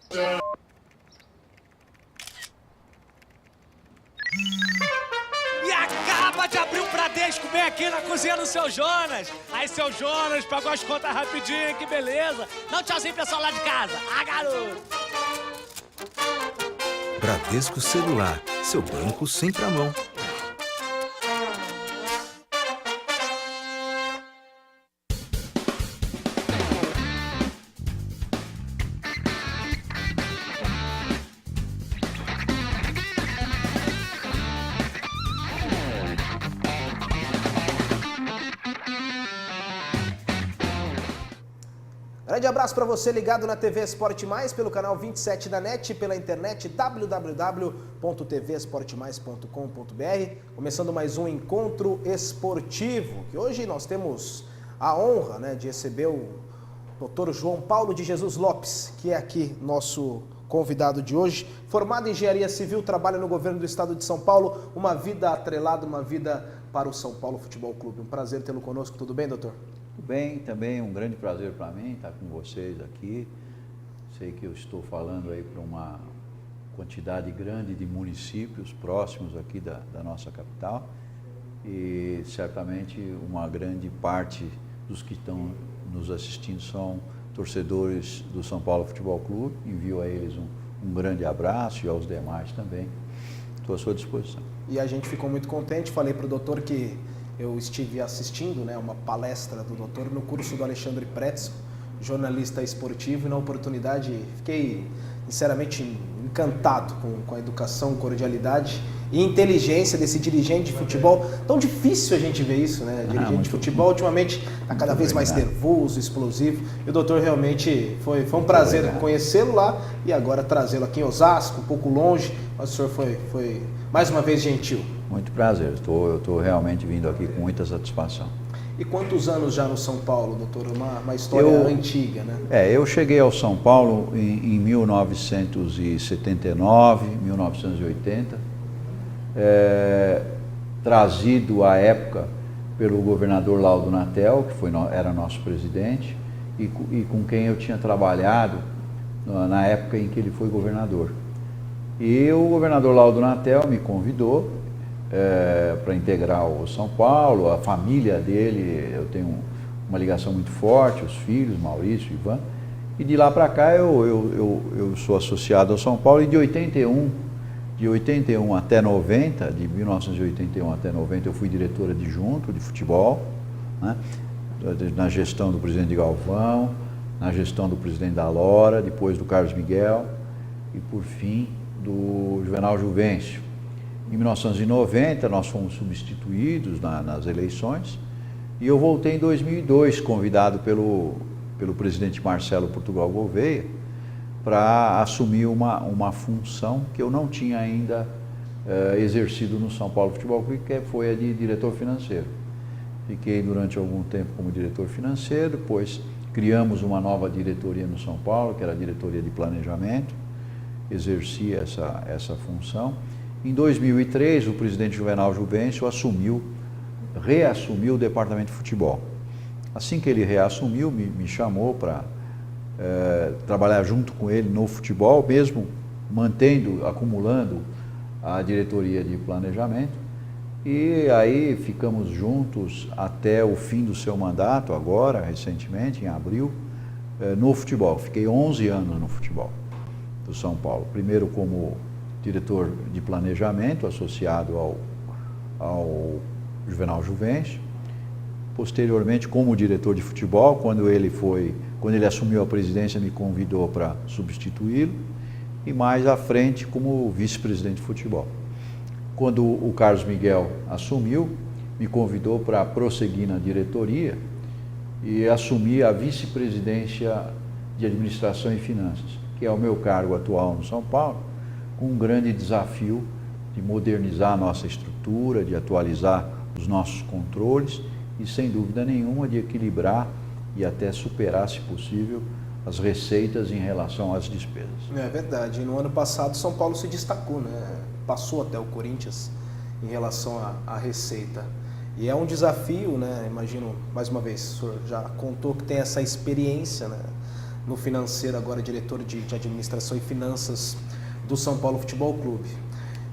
E acaba de abrir um Bradesco bem aqui na cozinha do Seu Jonas. Aí, Seu Jonas, pagou as contas rapidinho, que beleza. Dá um tchauzinho, pessoal lá de casa. Ah, garoto! Bradesco Celular, seu banco sempre à mão. Grande abraço para você ligado na TV Esporte Mais, pelo canal 27 da NET, pela internet www.tvesportemais.com.br. Começando mais um encontro esportivo, que hoje nós temos a honra, de receber o Dr. João Paulo de Jesus Lopes, que é aqui nosso convidado de hoje. Formado em Engenharia Civil, trabalha no governo do estado de São Paulo, uma vida atrelada, uma vida para o São Paulo Futebol Clube. Um prazer tê-lo conosco, tudo bem, doutor? Tudo bem, também um grande prazer para mim estar com vocês aqui. Sei que eu estou falando aí para uma quantidade grande de municípios próximos aqui da nossa capital e certamente uma grande parte dos que estão nos assistindo são torcedores do São Paulo Futebol Clube. Envio a eles um grande abraço e aos demais também. Estou à sua disposição. E a gente ficou muito contente, falei para o doutor que eu estive assistindo uma palestra do doutor no curso do Alexandre Pretzel, jornalista esportivo, e na oportunidade fiquei sinceramente encantado com a educação, cordialidade e inteligência desse dirigente de futebol. Tão difícil a gente ver isso, dirigente de futebol ultimamente está cada vez mais nervoso, explosivo, e o doutor realmente foi um prazer conhecê-lo lá e agora trazê-lo aqui em Osasco, um pouco longe, mas o senhor foi mais uma vez gentil. Muito prazer, eu estou realmente vindo aqui com muita satisfação. E quantos anos já no São Paulo, doutor? Uma história antiga, né? Eu cheguei ao São Paulo em 1979, 1980, trazido à época pelo governador Laudo Natel, que era nosso presidente, e com quem eu tinha trabalhado na época em que ele foi governador. E o governador Laudo Natel me convidou para integrar o São Paulo, a família dele, eu tenho uma ligação muito forte, os filhos, Maurício, Ivan, e de lá para cá eu sou associado ao São Paulo, e de 81 até 90, de 1981 até 90, eu fui diretor adjunto de futebol, na gestão do presidente Galvão, na gestão do presidente da Lora, depois do Carlos Miguel e, por fim, do Juvenal Juvencio. Em 1990, nós fomos substituídos nas eleições e eu voltei em 2002, convidado pelo presidente Marcelo Portugal Gouveia para assumir uma função que eu não tinha ainda exercido no São Paulo Futebol Clube, que foi a de diretor financeiro. Fiquei durante algum tempo como diretor financeiro, depois criamos uma nova diretoria no São Paulo, que era a diretoria de planejamento, exerci essa função. Em 2003, o presidente Juvenal Juvencio reassumiu o departamento de futebol. Assim que ele reassumiu, me chamou para trabalhar junto com ele no futebol, mesmo acumulando a diretoria de planejamento. E aí ficamos juntos até o fim do seu mandato, agora, recentemente, em abril, no futebol. Fiquei 11 anos no futebol do São Paulo. Primeiro como diretor de planejamento, associado ao Juvenal Juvencio. Posteriormente, como diretor de futebol, quando ele assumiu a presidência, me convidou para substituí-lo. E mais à frente, como vice-presidente de futebol. Quando o Carlos Miguel assumiu, me convidou para prosseguir na diretoria e assumir a vice-presidência de administração e finanças, que é o meu cargo atual no São Paulo, com um grande desafio de modernizar a nossa estrutura, de atualizar os nossos controles e, sem dúvida nenhuma, de equilibrar e até superar, se possível, as receitas em relação às despesas. É verdade. No ano passado, São Paulo se destacou, Passou até o Corinthians em relação à receita. E é um desafio, Imagino, mais uma vez, o senhor já contou que tem essa experiência, no financeiro, agora diretor de administração e finanças do São Paulo Futebol Clube.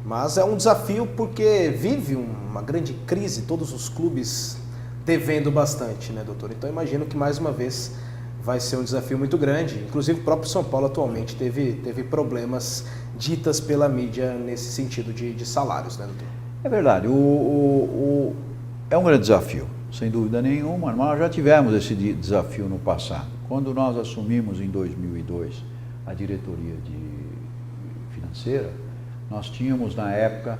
Mas é um desafio porque vive uma grande crise, todos os clubes devendo bastante, né, doutor? Então imagino que mais uma vez vai ser um desafio muito grande. Inclusive o próprio São Paulo atualmente teve problemas ditas pela mídia nesse sentido de salários, né, doutor? É verdade, é um grande desafio, sem dúvida nenhuma, mas nós já tivemos esse desafio no passado. Quando nós assumimos em 2002 a diretoria financeira, nós tínhamos na época,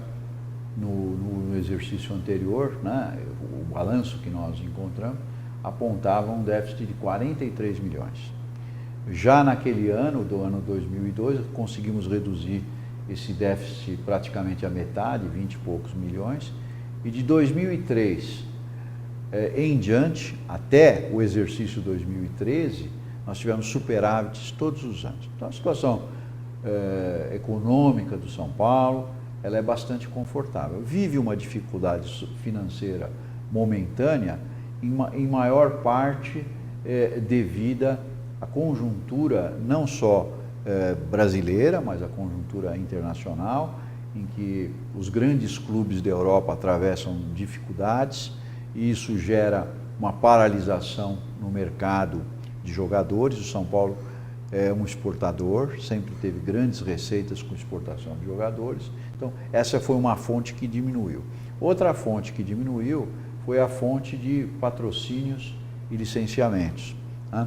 no exercício anterior, né, o balanço que nós encontramos, apontava um déficit de 43 milhões. Já naquele ano, do ano 2002, conseguimos reduzir esse déficit praticamente à metade, 20 e poucos milhões, e de 2003 em diante, até o exercício 2013, nós tivemos superávites todos os anos. Então a situação econômica do São Paulo, ela é bastante confortável. Vive uma dificuldade financeira momentânea, em maior parte devida à conjuntura não só brasileira, mas à conjuntura internacional, em que os grandes clubes da Europa atravessam dificuldades e isso gera uma paralisação no mercado de jogadores. O São Paulo é um exportador, sempre teve grandes receitas com exportação de jogadores. Então, essa foi uma fonte que diminuiu. Outra fonte que diminuiu foi a fonte de patrocínios e licenciamentos, né?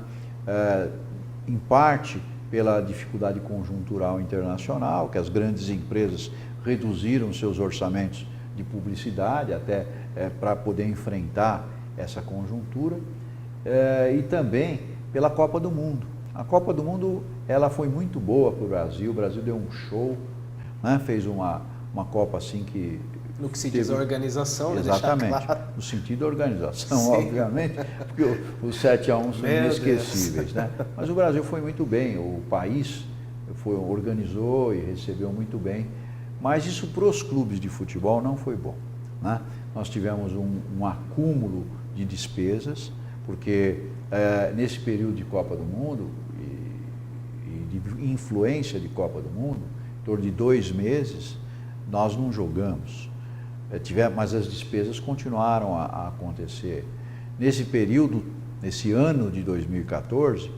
Em parte pela dificuldade conjuntural internacional, que as grandes empresas reduziram seus orçamentos de publicidade até para poder enfrentar essa conjuntura, e também pela Copa do Mundo. A Copa do Mundo ela foi muito boa para o Brasil deu um show, né? Fez uma Copa assim que... No que se diz a organização, né? Exatamente, Claro. No sentido da organização, Sim. Obviamente, porque os 7-1 são inesquecíveis, né? Mas o Brasil foi muito bem, o país organizou e recebeu muito bem, mas isso para os clubes de futebol não foi bom, né? Nós tivemos um acúmulo de despesas, porque nesse período de Copa do Mundo e de influência de Copa do Mundo, em torno de 2 meses, nós não jogamos. Mas as despesas continuaram a acontecer. Nesse período, nesse ano de 2014,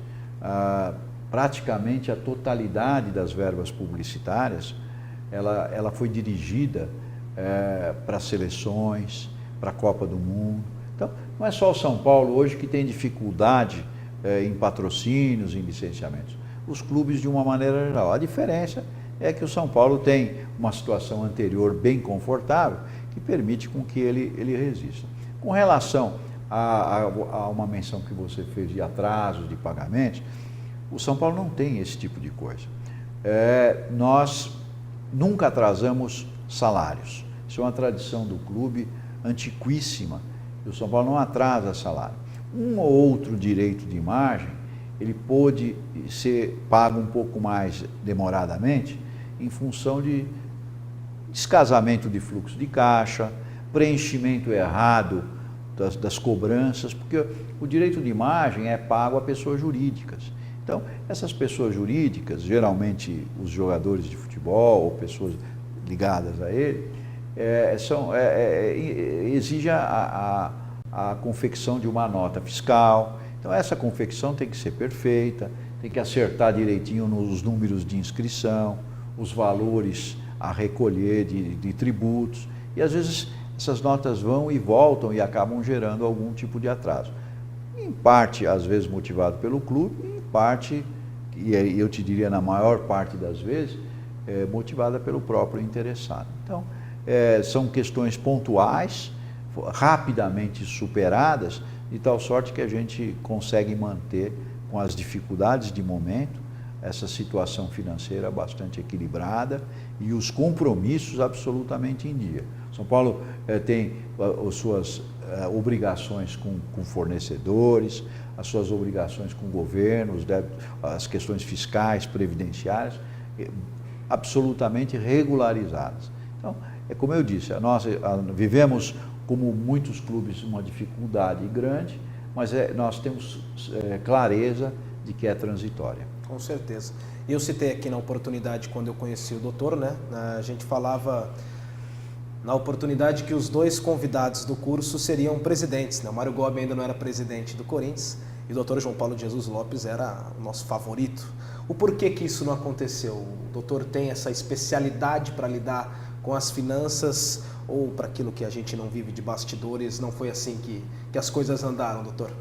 praticamente a totalidade das verbas publicitárias, ela foi dirigida para as seleções, para a Copa do Mundo. Então, não é só o São Paulo hoje que tem dificuldade em patrocínios, em licenciamentos. Os clubes de uma maneira geral. A diferença é que o São Paulo tem uma situação anterior bem confortável, que permite com que ele resista. Com relação a uma menção que você fez de atrasos de pagamentos, o São Paulo não tem esse tipo de coisa. Nós nunca atrasamos salários. Isso é uma tradição do clube antiquíssima. O São Paulo não atrasa salário. Um ou outro direito de imagem, ele pôde ser pago um pouco mais demoradamente, em função de descasamento de fluxo de caixa, preenchimento errado das cobranças, porque o direito de imagem é pago a pessoas jurídicas. Então, essas pessoas jurídicas, geralmente os jogadores de futebol ou pessoas ligadas a ele, exige a confecção de uma nota fiscal. Então, essa confecção tem que ser perfeita, tem que acertar direitinho nos números de inscrição, os valores a recolher de tributos, e às vezes essas notas vão e voltam e acabam gerando algum tipo de atraso. Em parte, às vezes, motivado pelo clube, em parte, e eu te diria na maior parte das vezes, motivada pelo próprio interessado. Então, são questões pontuais, rapidamente superadas, de tal sorte que a gente consegue manter, com as dificuldades de momento, essa situação financeira bastante equilibrada e os compromissos absolutamente em dia. São Paulo tem as suas obrigações com fornecedores, as suas obrigações com o governo, as questões fiscais, previdenciárias, absolutamente regularizadas. Então, é como eu disse, nós vivemos, como muitos clubes, uma dificuldade grande, mas nós temos clareza de que é transitória. Com certeza. E eu citei aqui na oportunidade, quando eu conheci o doutor, né? A gente falava na oportunidade que os dois convidados do curso seriam presidentes, né? O Mário Gobi ainda não era presidente do Corinthians e o doutor João Paulo de Jesus Lopes era o nosso favorito. O porquê que isso não aconteceu? O doutor tem essa especialidade para lidar com as finanças ou para aquilo que a gente não vive de bastidores? Não foi assim que as coisas andaram, doutor?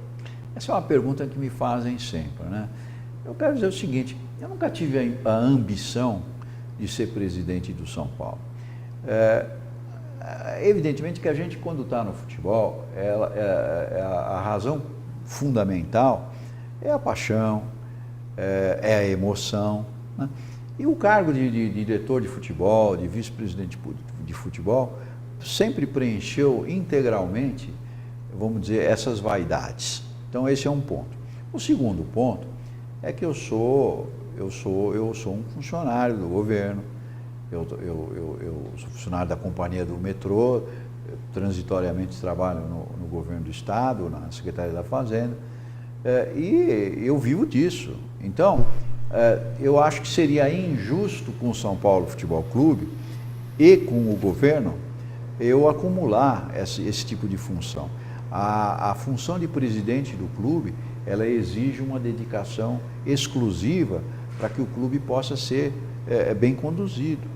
Essa é uma pergunta que me fazem sempre, né? Eu quero dizer o seguinte, eu nunca tive a ambição de ser presidente do São Paulo. Evidentemente que a gente, quando está no futebol, a razão fundamental é a paixão, é a emoção, né? E o cargo de diretor de futebol, de vice-presidente de futebol, sempre preencheu integralmente, vamos dizer, essas vaidades. Então esse é um ponto. O segundo ponto é que eu sou um funcionário do governo, eu sou funcionário da companhia do metrô, transitoriamente trabalho no governo do estado, na Secretaria da Fazenda, e eu vivo disso. Então, eu acho que seria injusto com o São Paulo Futebol Clube e com o governo eu acumular esse tipo de função. A função de presidente do clube, ela exige uma dedicação exclusiva para que o clube possa ser bem conduzido.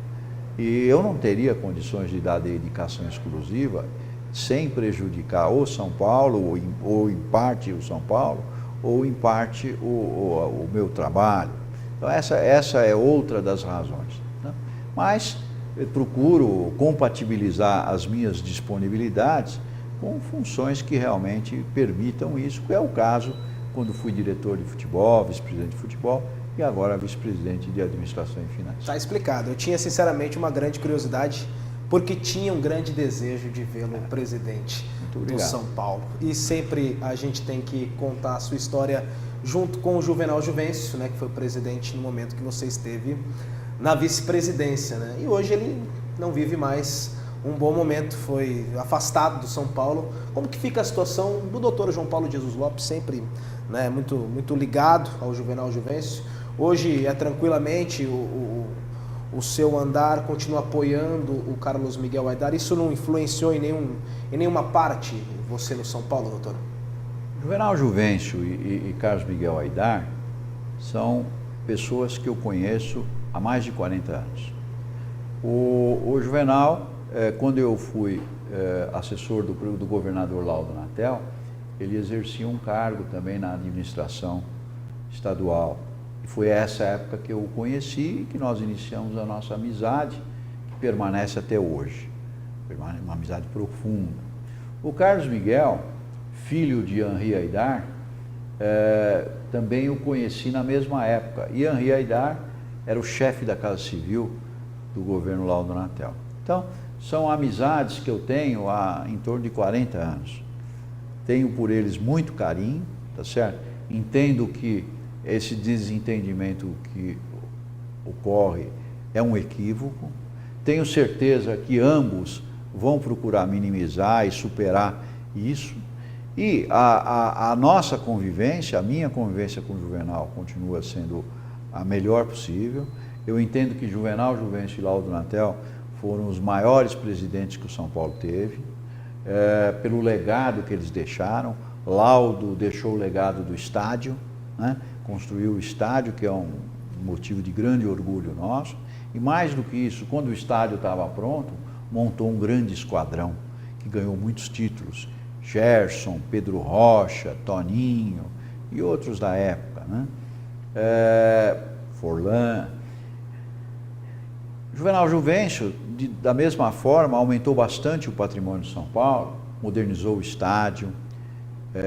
E eu não teria condições de dar dedicação exclusiva sem prejudicar ou São Paulo, ou em parte o São Paulo, ou em parte o meu trabalho. Então essa é outra das razões, né? Mas eu procuro compatibilizar as minhas disponibilidades com funções que realmente permitam isso, que é o caso quando fui diretor de futebol, vice-presidente de futebol e agora vice-presidente de administração e finanças. Está explicado. Eu tinha sinceramente uma grande curiosidade, porque tinha um grande desejo de vê-lo presidente do São Paulo. E sempre a gente tem que contar a sua história junto com o Juvenal Juvencio, né, que foi presidente no momento que você esteve na vice-presidência, né? E hoje ele não vive mais um bom momento, foi afastado do São Paulo. Como que fica a situação do doutor João Paulo de Jesus Lopes, sempre, né, muito ligado ao Juvenal Juvencio? Hoje é tranquilamente o seu andar, continua apoiando o Carlos Miguel Aidar. Isso não influenciou em nenhuma parte você no São Paulo, doutor? Juvenal Juvencio e Carlos Miguel Aidar são pessoas que eu conheço há mais de 40 anos. O Juvenal, quando eu fui assessor do governador Laudo Natel, ele exercia um cargo também na administração estadual. E foi essa época que eu o conheci e que nós iniciamos a nossa amizade, que permanece até hoje. Uma amizade profunda. O Carlos Miguel, filho de Henri Aidar, também o conheci na mesma época. E Henri Aidar era o chefe da Casa Civil do governo Laudo Natel. Então, são amizades que eu tenho há em torno de 40 anos. Tenho por eles muito carinho, tá certo? Entendo que esse desentendimento que ocorre é um equívoco. Tenho certeza que ambos vão procurar minimizar e superar isso. E a nossa convivência, a minha convivência com o Juvenal continua sendo a melhor possível. Eu entendo que Juvenal Juvencio e Laudo Natel foram os maiores presidentes que o São Paulo teve, pelo legado que eles deixaram. Laudo deixou o legado do estádio, né? Construiu o estádio, que é um motivo de grande orgulho nosso. E mais do que isso, quando o estádio estava pronto, montou um grande esquadrão que ganhou muitos títulos. Gerson, Pedro Rocha, Toninho e outros da época, né? Forlan. Juvenal Juvencio, da mesma forma, aumentou bastante o patrimônio de São Paulo, modernizou o estádio,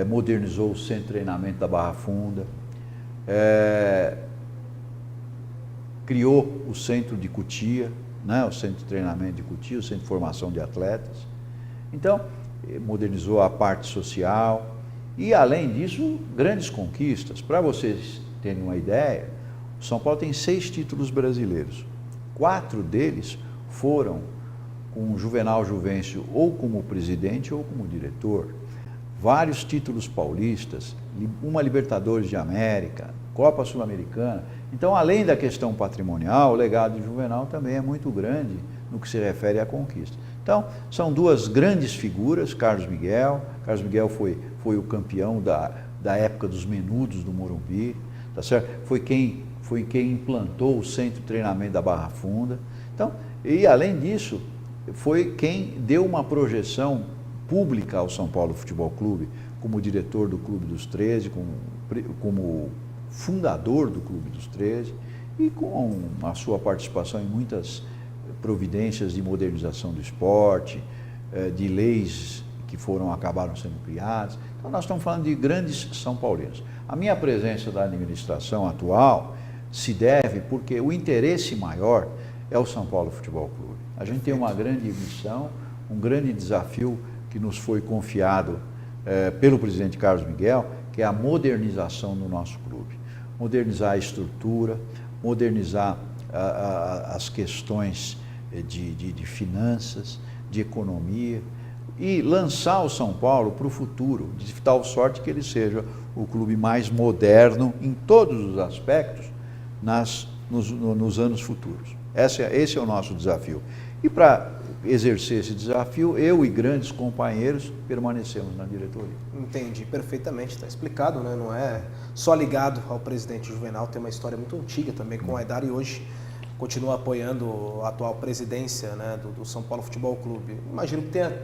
modernizou o centro de treinamento da Barra Funda, criou o centro de Cotia, né? O centro de treinamento de Cotia, o centro de formação de atletas. Então, modernizou a parte social e, além disso, grandes conquistas. Para vocês terem uma ideia, o São Paulo tem 6 títulos brasileiros. 4 deles foram com o Juvenal Juvencio ou como presidente ou como diretor. Vários títulos paulistas, uma Libertadores de América, Copa Sul-Americana. Então, além da questão patrimonial, o legado de Juvenal também é muito grande no que se refere à conquista. Então, são duas grandes figuras, Carlos Miguel. Carlos Miguel foi o campeão da época dos menudos do Morumbi, tá certo? Foi quem implantou o centro de treinamento da Barra Funda. Então, e além disso, foi quem deu uma projeção pública ao São Paulo Futebol Clube, como diretor do Clube dos 13, como fundador do Clube dos 13, e com a sua participação em muitas providências de modernização do esporte, de leis que acabaram sendo criadas. Então, nós estamos falando de grandes São Paulinos. A minha presença da administração atual se deve porque o interesse maior é o São Paulo Futebol Clube. A gente tem uma grande missão, um grande desafio que nos foi confiado pelo presidente Carlos Miguel, que é a modernização do nosso clube. Modernizar a estrutura, modernizar as questões de finanças, de economia, e lançar o São Paulo para o futuro, de tal sorte que ele seja o clube mais moderno em todos os aspectos nos anos futuros. Esse é o nosso desafio. E para exercer esse desafio, eu e grandes companheiros permanecemos na diretoria. Entendi perfeitamente, está explicado, né? Não é só ligado ao presidente Juvenal, tem uma história muito antiga também com o Aidar e hoje continua apoiando a atual presidência, né, do São Paulo Futebol Clube. Imagino que tenha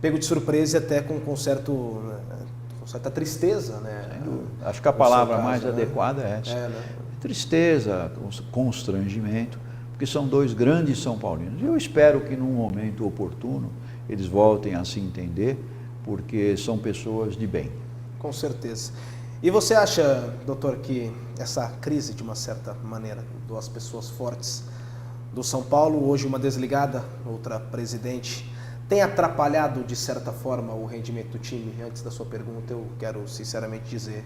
pego de surpresa e até com certa tristeza, né? Acho que a palavra mais adequada é essa. Né? Tristeza, constrangimento, porque são dois grandes São Paulinos. Eu espero que num momento oportuno eles voltem a se entender, porque são pessoas de bem. Com certeza. E você acha, doutor, que essa crise, de uma certa maneira, duas pessoas fortes do São Paulo, hoje uma desligada, outra presidente, tem atrapalhado de certa forma o rendimento do time? Antes da sua pergunta, eu quero sinceramente dizer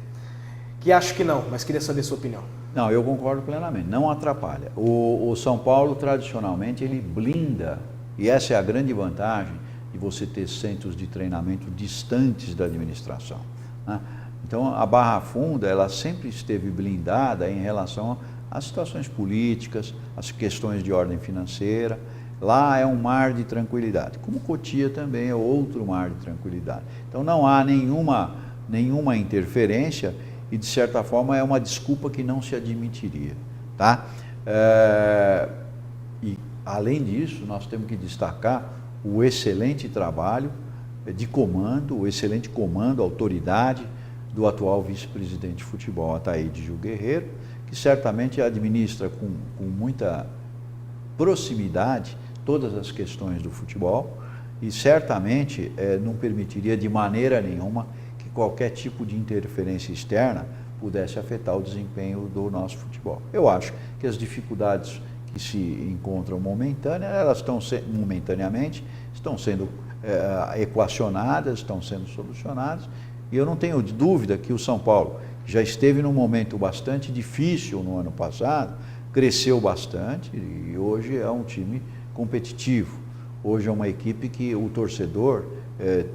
que acho que não, mas queria saber a sua opinião. Não, eu concordo plenamente, não atrapalha. O São Paulo, tradicionalmente, ele blinda, e essa é a grande vantagem de você ter centros de treinamento distantes da administração, né? Então, a Barra Funda, ela sempre esteve blindada em relação às situações políticas, às questões de ordem financeira. Lá é um mar de tranquilidade, como Cotia também é outro mar de tranquilidade. Então, não há nenhuma interferência e, de certa forma, é uma desculpa que não se admitiria, tá? E, além disso, nós temos que destacar o excelente trabalho de comando, o excelente comando, autoridade do atual vice-presidente de futebol, Ataíde Gil Guerreiro, que certamente administra com muita proximidade todas as questões do futebol e certamente não permitiria de maneira nenhuma que qualquer tipo de interferência externa pudesse afetar o desempenho do nosso futebol. Eu acho que as dificuldades que se encontram momentaneamente estão sendo equacionadas, estão sendo solucionadas, e eu não tenho dúvida que o São Paulo, que já esteve num momento bastante difícil no ano passado, cresceu bastante e hoje é um time competitivo. Hoje é uma equipe que o torcedor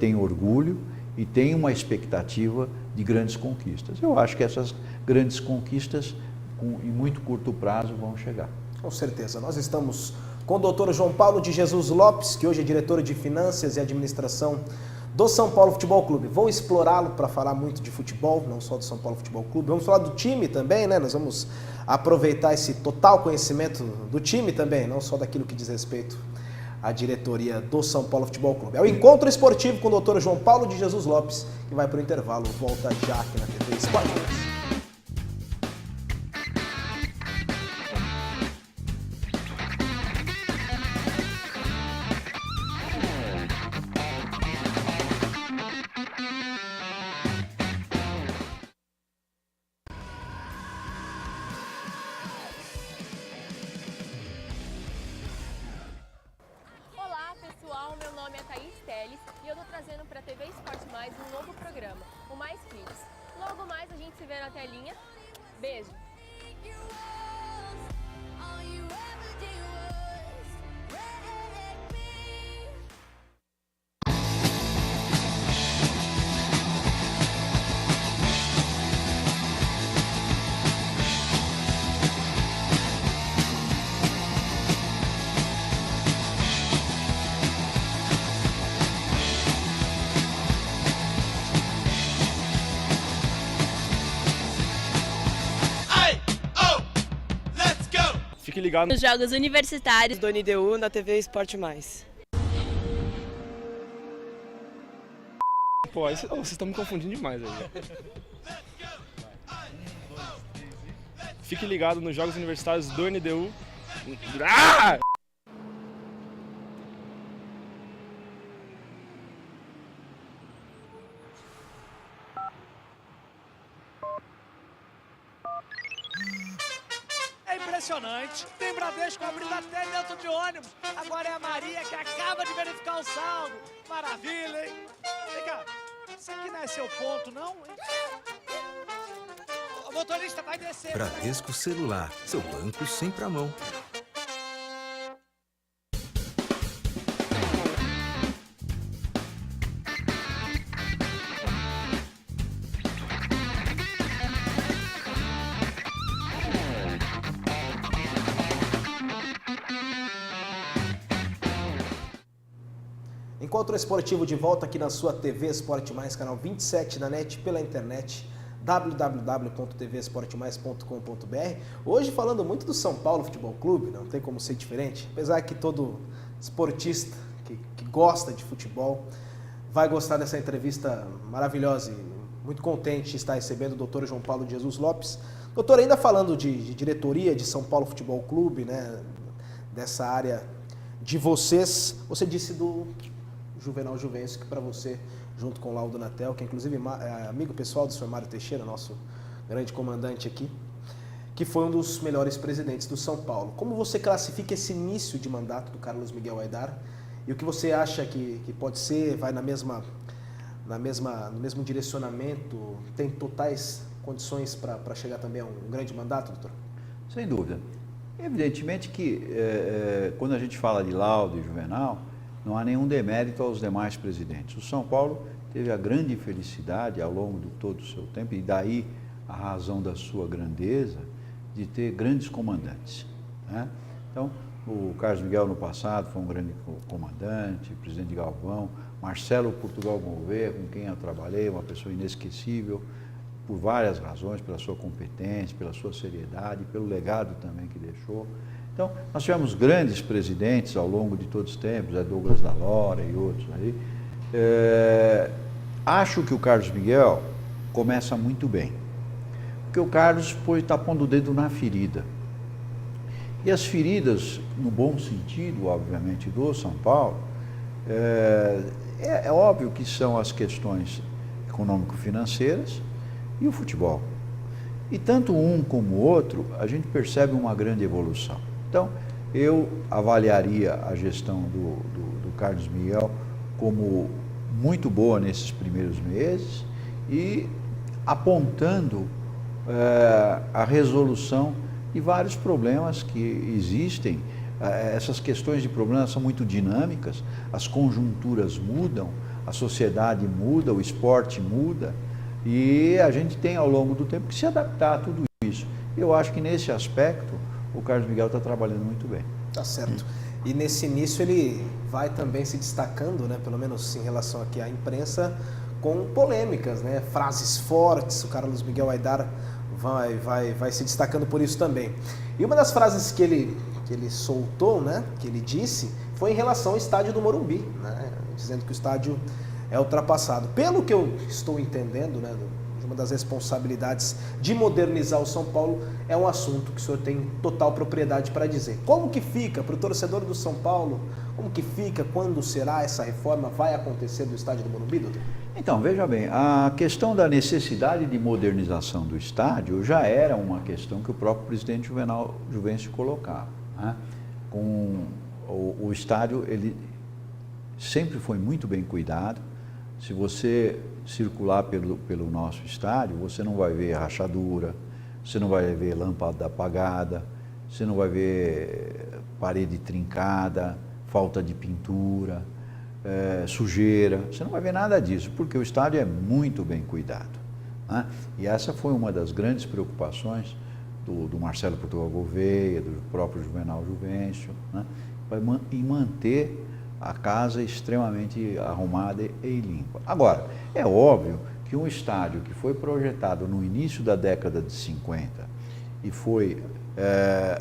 tem orgulho e tem uma expectativa de grandes conquistas. Eu acho que essas grandes conquistas, em muito curto prazo, vão chegar. Com certeza. Nós estamos com o doutor João Paulo de Jesus Lopes, que hoje é diretor de Finanças e Administração do São Paulo Futebol Clube. Vou explorá-lo para falar muito de futebol, não só do São Paulo Futebol Clube. Vamos falar do time também, né? Nós vamos aproveitar esse total conhecimento do time também, não só daquilo que diz respeito à diretoria do São Paulo Futebol Clube. É o Encontro Esportivo com o doutor João Paulo de Jesus Lopes, que vai para o intervalo. Volta já aqui na TV Esporte. Meu nome é Thaís Teles e eu tô trazendo para a TV Esporte Mais um novo programa, o Mais Kids. Logo mais a gente se vê na telinha. Beijo! Fique ligado nos Jogos Universitários do NDU na TV Esporte Mais. Pô, aí vocês estão me confundindo demais aí. Fique ligado nos Jogos Universitários do NDU. Ah! É impressionante. Tem Bradesco abrindo até dentro de ônibus. Agora é a Maria que acaba de verificar o saldo. Maravilha, hein? Vem cá, isso aqui não é seu ponto, não? O motorista vai descer. Bradesco Celular, seu banco sempre à mão. Encontro esportivo de volta aqui na sua TV Esporte Mais, canal 27 da NET, pela internet, www.tvesportemais.com.br. Hoje falando muito do São Paulo Futebol Clube, não tem como ser diferente, apesar que todo esportista que gosta de futebol vai gostar dessa entrevista maravilhosa e muito contente de estar recebendo o doutor João Paulo de Jesus Lopes. Doutor, ainda falando de diretoria de São Paulo Futebol Clube, né, dessa área de vocês, você disse do Juvenal Juvencio, que para você, junto com o Laudo Natel, que inclusive é amigo pessoal do senhor Mário Teixeira, nosso grande comandante aqui, que foi um dos melhores presidentes do São Paulo. Como você classifica esse início de mandato do Carlos Miguel Aidar e o que você acha que pode ser, vai no mesmo direcionamento, tem totais condições para chegar também a um grande mandato, doutor? Sem dúvida. Evidentemente que quando a gente fala de Laudo e Juvenal, não há nenhum demérito aos demais presidentes. O São Paulo teve a grande felicidade ao longo de todo o seu tempo, e daí a razão da sua grandeza, de ter grandes comandantes, né? Então, o Carlos Miguel no passado foi um grande comandante, presidente Galvão, Marcelo Portugal Gouveia, com quem eu trabalhei, uma pessoa inesquecível, por várias razões, pela sua competência, pela sua seriedade, pelo legado também que deixou. Então, nós tivemos grandes presidentes ao longo de todos os tempos, Douglas da Lora e outros aí. Acho que o Carlos Miguel começa muito bem, porque o Carlos está pondo o dedo na ferida. E as feridas, no bom sentido, obviamente, do São Paulo, é óbvio que são as questões econômico-financeiras e o futebol. E tanto um como o outro, a gente percebe uma grande evolução. Então, eu avaliaria a gestão do Carlos Miguel como muito boa nesses primeiros meses e apontando a resolução de vários problemas que existem. Essas questões de problemas são muito dinâmicas, as conjunturas mudam, a sociedade muda, o esporte muda, e a gente tem ao longo do tempo que se adaptar a tudo isso. Eu acho que nesse aspecto o Carlos Miguel está trabalhando muito bem. Tá certo. E nesse início ele vai também se destacando, né, pelo menos em relação aqui à imprensa, com polêmicas, né, frases fortes. O Carlos Miguel Aidar vai se destacando por isso também. E uma das frases que ele soltou, né, que ele disse, foi em relação ao estádio do Morumbi, né, dizendo que o estádio é ultrapassado. Pelo que eu estou entendendo, né, uma das responsabilidades de modernizar o São Paulo é um assunto que o senhor tem total propriedade para dizer. Como que fica para o torcedor do São Paulo? Como que fica? Quando será essa reforma? Vai acontecer do estádio do Morumbi, doutor? Então, veja bem, a questão da necessidade de modernização do estádio já era uma questão que o próprio presidente Juvenal Juvencio colocava, né? Com o estádio, ele sempre foi muito bem cuidado. Se você circular pelo nosso estádio, você não vai ver rachadura, você não vai ver lâmpada apagada, você não vai ver parede trincada, falta de pintura, sujeira, você não vai ver nada disso, porque o estádio é muito bem cuidado, né? E essa foi uma das grandes preocupações do Marcelo Portugal Gouveia, do próprio Juvenal Juvencio, né? Em manter a casa extremamente arrumada e limpa. Agora, é óbvio que um estádio que foi projetado no início da década de 50 e foi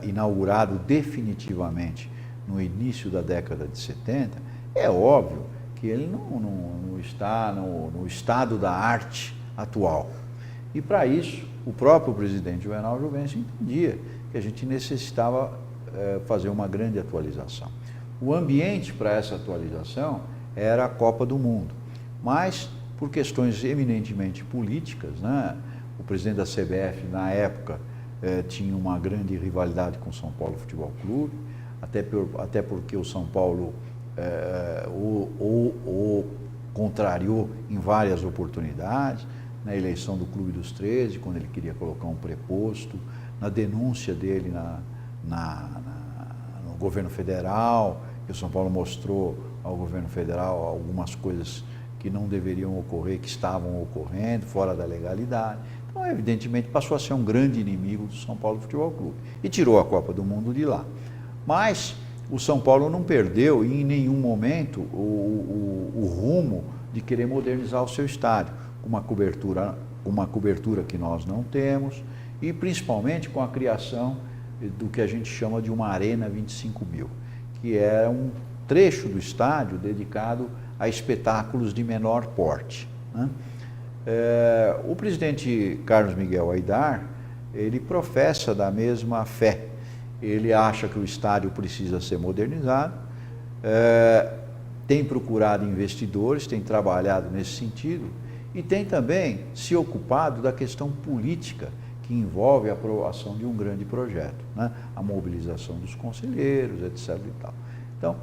inaugurado definitivamente no início da década de 70, é óbvio que ele não está no estado da arte atual. E para isso, o próprio presidente Juvenal Juvencio entendia que a gente necessitava fazer uma grande atualização. O ambiente para essa atualização era a Copa do Mundo, mas por questões eminentemente políticas, né? O presidente da CBF, na época, tinha uma grande rivalidade com o São Paulo Futebol Clube, até porque o São Paulo o contrariou em várias oportunidades, na eleição do Clube dos 13, quando ele queria colocar um preposto, na denúncia dele no governo federal, que o São Paulo mostrou ao governo federal algumas coisas que não deveriam ocorrer, que estavam ocorrendo, fora da legalidade. Então, evidentemente, passou a ser um grande inimigo do São Paulo Futebol Clube e tirou a Copa do Mundo de lá. Mas o São Paulo não perdeu em nenhum momento o rumo de querer modernizar o seu estádio, com uma cobertura que nós não temos e principalmente com a criação do que a gente chama de uma Arena 25.000, que é um trecho do estádio dedicado a espetáculos de menor porte, né? O presidente Carlos Miguel Aydar, ele professa da mesma fé. Ele acha que o estádio precisa ser modernizado, tem procurado investidores, tem trabalhado nesse sentido e tem também se ocupado da questão política que envolve a aprovação de um grande projeto, né? A mobilização dos conselheiros, etc. e tal. Então,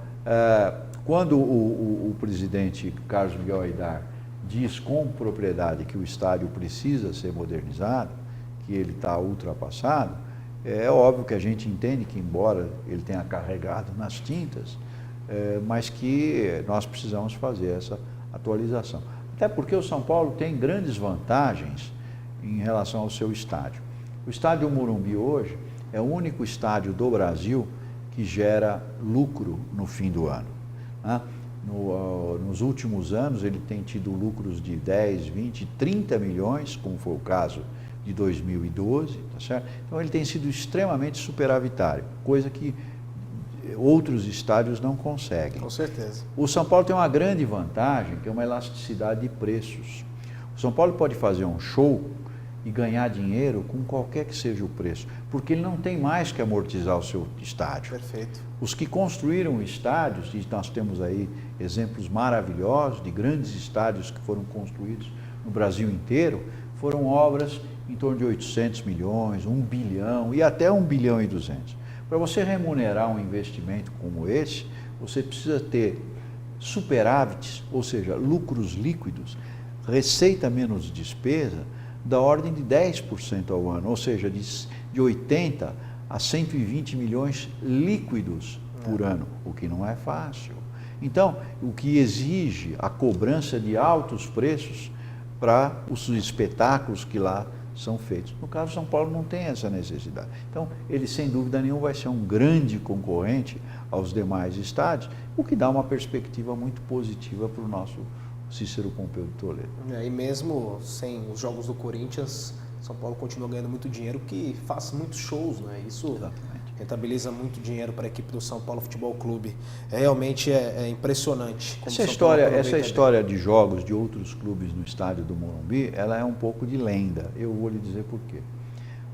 quando o presidente Carlos Miguel Aydar diz com propriedade que o estádio precisa ser modernizado, que ele está ultrapassado, é óbvio que a gente entende que, embora ele tenha carregado nas tintas, mas que nós precisamos fazer essa atualização. Até porque o São Paulo tem grandes vantagens em relação ao seu estádio. O estádio Morumbi hoje é o único estádio do Brasil que gera lucro no fim do ano, né? Nos últimos anos ele tem tido lucros de 10, 20, 30 milhões, como foi o caso de 2012, tá certo? Então ele tem sido extremamente superavitário, coisa que outros estádios não conseguem. Com certeza. O São Paulo tem uma grande vantagem, que é uma elasticidade de preços. O São Paulo pode fazer um show e ganhar dinheiro com qualquer que seja o preço, porque ele não tem mais que amortizar o seu estádio. Perfeito. Os que construíram estádios, e nós temos aí exemplos maravilhosos de grandes estádios que foram construídos no Brasil inteiro, foram obras em torno de 800 milhões, 1 bilhão e até 1 bilhão e 200. Para você remunerar um investimento como esse, você precisa ter superávites, ou seja, lucros líquidos, receita menos despesa, da ordem de 10% ao ano, ou seja, de 80 a 120 milhões líquidos por ano, o que não é fácil. Então, o que exige a cobrança de altos preços para os espetáculos que lá são feitos. No caso, São Paulo não tem essa necessidade. Então, ele sem dúvida nenhuma vai ser um grande concorrente aos demais estádios, o que dá uma perspectiva muito positiva para o nosso Cícero Pompeu de Toledo. E mesmo sem os jogos do Corinthians, São Paulo continua ganhando muito dinheiro, porque faz muitos shows, né? Isso Exatamente. Rentabiliza muito dinheiro para a equipe do São Paulo Futebol Clube. Realmente é impressionante. Como Essa história de jogos de outros clubes no estádio do Morumbi, ela é um pouco de lenda. Eu vou lhe dizer por quê.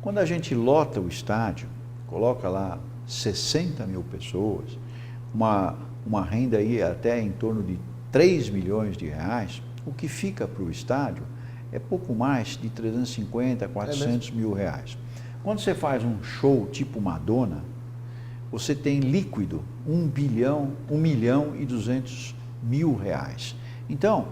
Quando a gente lota o estádio, coloca lá 60 mil pessoas, uma renda aí até em torno de 3 milhões de reais, o que fica para o estádio é pouco mais de 350, 400 mil reais. Quando você faz um show tipo Madonna, você tem líquido 1 milhão e 200 mil reais. Então,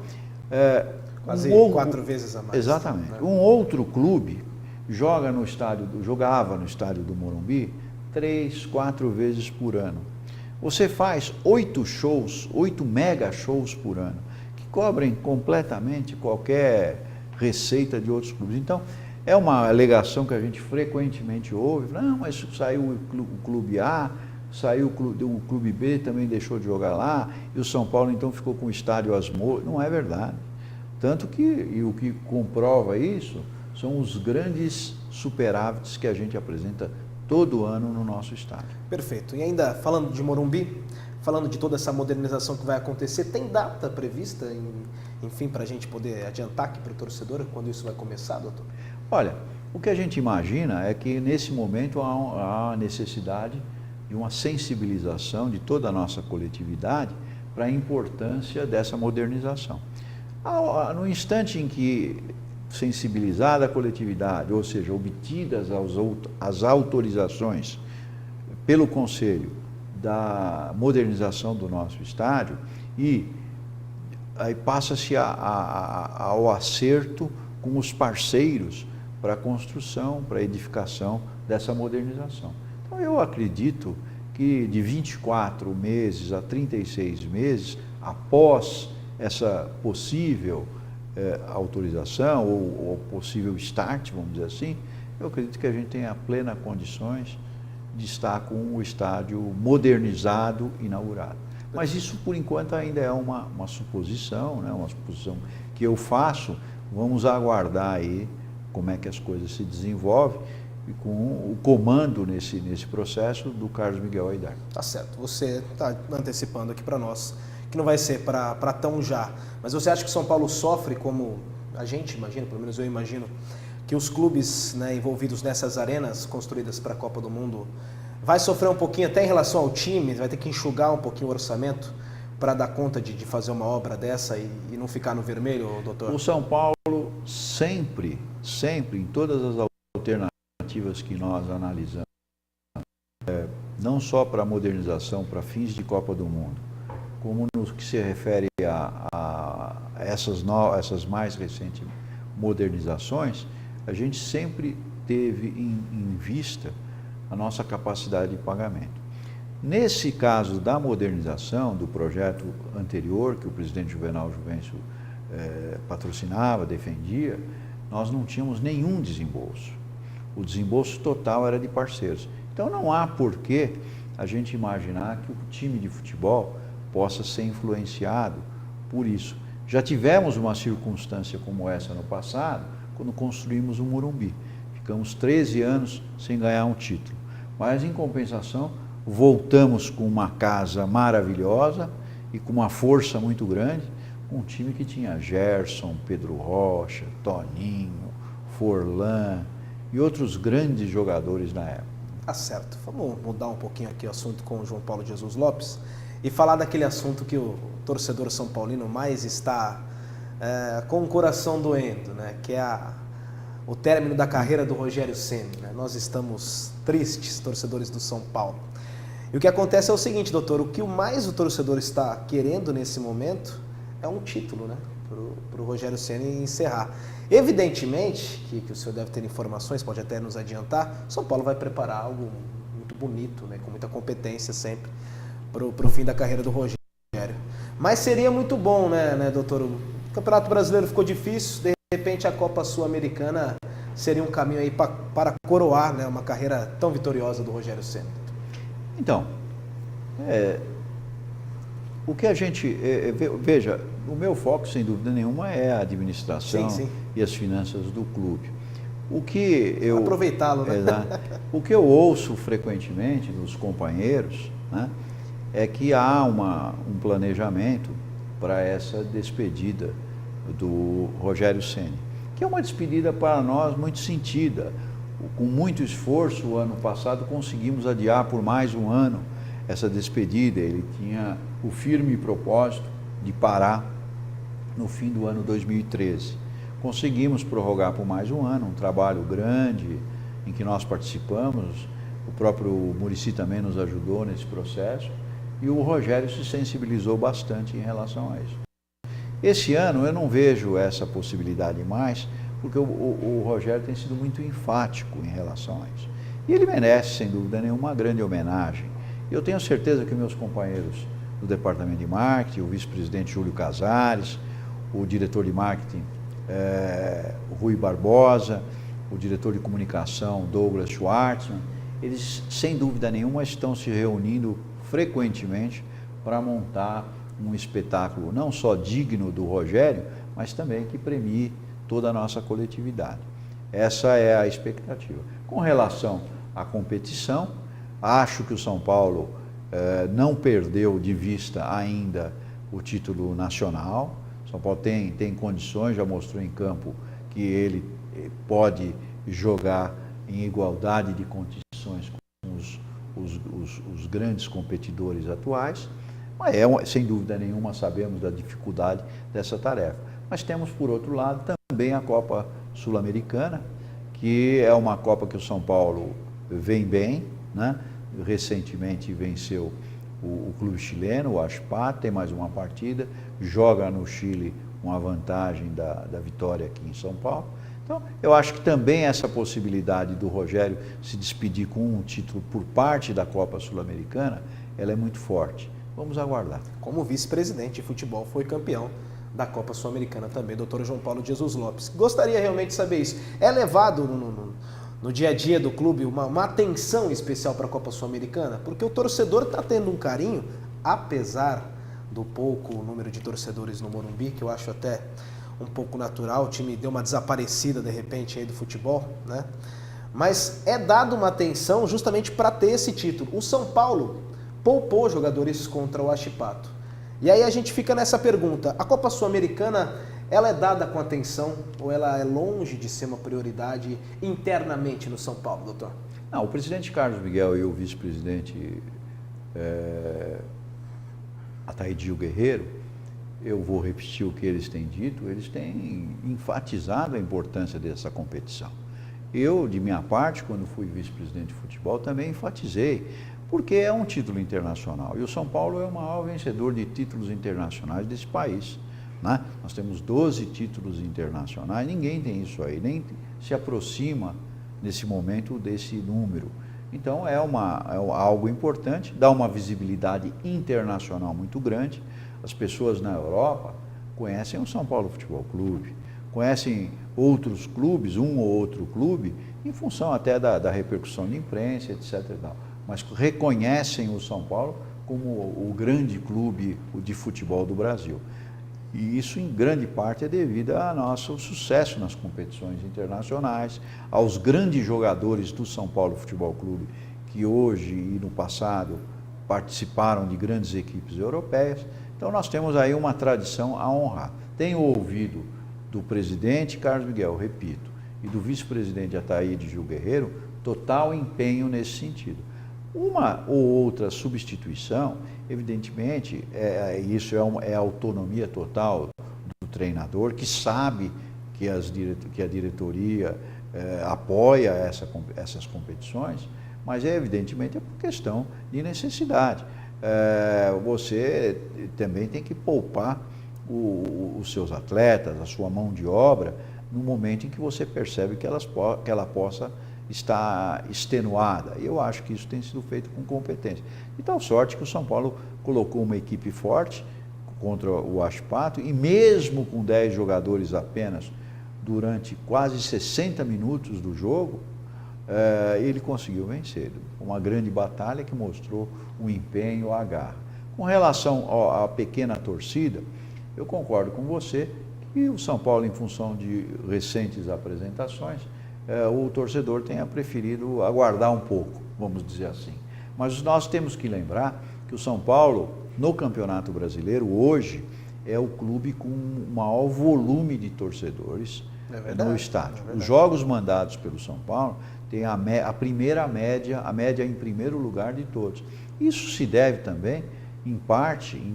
quase 4 vezes a mais. Exatamente. Né? Um outro clube jogava no estádio do Morumbi 3, 4 vezes por ano. Você faz 8 mega shows por ano, que cobrem completamente qualquer receita de outros clubes. Então, é uma alegação que a gente frequentemente ouve, não, mas saiu o clube A, saiu o clube B, também deixou de jogar lá, e o São Paulo então ficou com o estádio Asmor. Não é verdade. Tanto que, e o que comprova isso, são os grandes superávites que a gente apresenta todo ano no nosso estádio. Perfeito. E ainda falando de Morumbi, falando de toda essa modernização que vai acontecer, tem data prevista, enfim, para a gente poder adiantar aqui para o torcedor quando isso vai começar, doutor? Olha, o que a gente imagina é que nesse momento há necessidade de uma sensibilização de toda a nossa coletividade para a importância dessa modernização. No instante em que sensibilizada a coletividade, ou seja, obtidas as autorizações pelo Conselho da modernização do nosso estádio, e aí passa-se ao acerto com os parceiros para a construção, para a edificação dessa modernização. Então eu acredito que de 24 meses a 36 meses, após essa possível autorização ou possível start, vamos dizer assim, eu acredito que a gente tenha plenas condições de estar com o estádio modernizado, inaugurado. Mas isso, por enquanto, ainda é uma suposição, né? Uma suposição que eu faço. Vamos aguardar aí como é que as coisas se desenvolvem e com o comando nesse processo do Carlos Miguel Aidar. Tá certo. Você está antecipando aqui para nós que não vai ser para tão já. Mas você acha que São Paulo sofre, como a gente imagina, pelo menos eu imagino, que os clubes, né, envolvidos nessas arenas construídas para a Copa do Mundo vai sofrer um pouquinho até em relação ao time, vai ter que enxugar um pouquinho o orçamento para dar conta de fazer uma obra dessa e não ficar no vermelho, doutor? O São Paulo sempre, em todas as alternativas que nós analisamos, não só para a modernização, para fins de Copa do Mundo, como no que se refere a essas mais recentes modernizações, a gente sempre teve em vista a nossa capacidade de pagamento. Nesse caso da modernização do projeto anterior, que o presidente Juvenal Juvencio patrocinava, defendia, nós não tínhamos nenhum desembolso. O desembolso total era de parceiros. Então não há porquê a gente imaginar que o time de futebol possa ser influenciado por isso. Já tivemos uma circunstância como essa no passado, quando construímos o Morumbi. Ficamos 13 anos sem ganhar um título. Mas, em compensação, voltamos com uma casa maravilhosa e com uma força muito grande, com um time que tinha Gerson, Pedro Rocha, Toninho, Forlan e outros grandes jogadores na época. Tá certo. Vamos mudar um pouquinho aqui o assunto com o João Paulo Jesus Lopes e falar daquele assunto que o torcedor são paulino mais está com o coração doendo, né? Que é o término da carreira do Rogério Ceni, né? Nós estamos tristes, torcedores do São Paulo. E o que acontece é o seguinte, doutor, o que mais o torcedor está querendo nesse momento é um título, né? Para o Rogério Ceni encerrar. Evidentemente, que o senhor deve ter informações, pode até nos adiantar, São Paulo vai preparar algo muito bonito, né? Com muita competência sempre, para o fim da carreira do Rogério. Mas seria muito bom, né, doutor? O Campeonato Brasileiro ficou difícil, de repente a Copa Sul-Americana seria um caminho aí para coroar, né, uma carreira tão vitoriosa do Rogério Ceni. Então, o que a gente... veja, o meu foco, sem dúvida nenhuma, é a administração e as finanças do clube. O que eu... Aproveitá-lo, né? O que eu ouço frequentemente dos companheiros, né, é que há um planejamento para essa despedida do Rogério Ceni, que é uma despedida para nós muito sentida. Com muito esforço, o ano passado conseguimos adiar por mais um ano essa despedida. Ele tinha o firme propósito de parar no fim do ano 2013. Conseguimos prorrogar por mais um ano, um trabalho grande em que nós participamos, o próprio Muricy também nos ajudou nesse processo, e o Rogério se sensibilizou bastante em relação a isso. Esse ano eu não vejo essa possibilidade mais, porque o Rogério tem sido muito enfático em relação a isso. E ele merece, sem dúvida nenhuma, uma grande homenagem. Eu tenho certeza que meus companheiros do Departamento de Marketing, o vice-presidente Júlio Casares, o diretor de Marketing Rui Barbosa, o diretor de Comunicação Douglas Schwartzman, eles, sem dúvida nenhuma, estão se reunindo frequentemente para montar um espetáculo não só digno do Rogério, mas também que premie toda a nossa coletividade. Essa é a expectativa. Com relação a competição. Acho que o São Paulo não perdeu de vista ainda o título nacional. O São Paulo tem condições, já mostrou em campo que ele pode jogar em igualdade de condições com os grandes competidores atuais. Mas sem dúvida nenhuma, sabemos da dificuldade dessa tarefa. Mas temos, por outro lado, também a Copa Sul-Americana, que é uma Copa que o São Paulo vem bem, né? Recentemente venceu o clube chileno, o Huachipato, tem mais uma partida, joga no Chile com a vantagem da vitória aqui em São Paulo. Então, eu acho que também essa possibilidade do Rogério se despedir com um título por parte da Copa Sul-Americana, ela é muito forte. Vamos aguardar. Como vice-presidente de futebol, foi campeão da Copa Sul-Americana também, Dr. João Paulo Jesus Lopes. Gostaria realmente de saber isso. É levado no dia a dia do clube uma atenção especial para a Copa Sul-Americana? Porque o torcedor está tendo um carinho, apesar do pouco número de torcedores no Morumbi, que eu acho até um pouco natural, o time deu uma desaparecida de repente aí do futebol, né? Mas é dado uma atenção justamente para ter esse título. O São Paulo poupou jogadores contra o Huachipato. E aí a gente fica nessa pergunta, a Copa Sul-Americana, ela é dada com atenção ou ela é longe de ser uma prioridade internamente no São Paulo, doutor? Não, o presidente Carlos Miguel e o vice-presidente Ataídio Guerreiro, eu vou repetir o que eles têm dito, eles têm enfatizado a importância dessa competição. Eu, de minha parte, quando fui vice-presidente de futebol, também enfatizei, porque é um título internacional. E o São Paulo é o maior vencedor de títulos internacionais desse país, né? Nós temos 12 títulos internacionais, ninguém tem isso aí, nem se aproxima nesse momento desse número. Então é algo importante, dá uma visibilidade internacional muito grande. As pessoas na Europa conhecem o São Paulo Futebol Clube, conhecem outros clubes, um ou outro clube, em função até da repercussão de imprensa, etc. Mas reconhecem o São Paulo como o grande clube de futebol do Brasil. E isso, em grande parte, é devido ao nosso sucesso nas competições internacionais, aos grandes jogadores do São Paulo Futebol Clube, que hoje e no passado participaram de grandes equipes europeias. Então, nós temos aí uma tradição a honrar. Tenho ouvido do presidente Carlos Miguel, repito, e do vice-presidente Ataídio Guerreiro, total empenho nesse sentido. Uma ou outra substituição, evidentemente, isso é a autonomia total do treinador, que sabe que a diretoria apoia essas competições, mas evidentemente é por questão de necessidade. Você também tem que poupar os seus atletas, a sua mão de obra, no momento em que você percebe que ela possa estar extenuada. E eu acho que isso tem sido feito com competência. De tal sorte que o São Paulo colocou uma equipe forte contra o Huachipato e mesmo com 10 jogadores apenas, durante quase 60 minutos do jogo, ele conseguiu vencer. Uma grande batalha que mostrou o empenho, a garra. Com relação à pequena torcida, eu concordo com você que o São Paulo, em função de recentes apresentações, o torcedor tenha preferido aguardar um pouco, vamos dizer assim. Mas nós temos que lembrar que o São Paulo, no Campeonato Brasileiro, hoje, é o clube com o maior volume de torcedores no estádio. Os jogos mandados pelo São Paulo têm a primeira média, a média em primeiro lugar de todos. Isso se deve também, em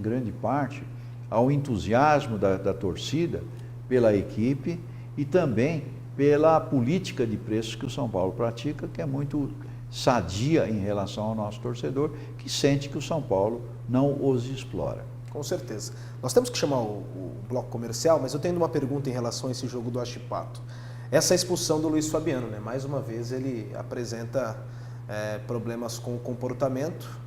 grande parte, ao entusiasmo da torcida pela equipe e também pela política de preços que o São Paulo pratica, que é muito sadia em relação ao nosso torcedor, que sente que o São Paulo não os explora. Com certeza. Nós temos que chamar o bloco comercial, mas eu tenho uma pergunta em relação a esse jogo do Huachipato. Essa expulsão do Luiz Fabiano, né? Mais uma vez ele apresenta problemas com o comportamento.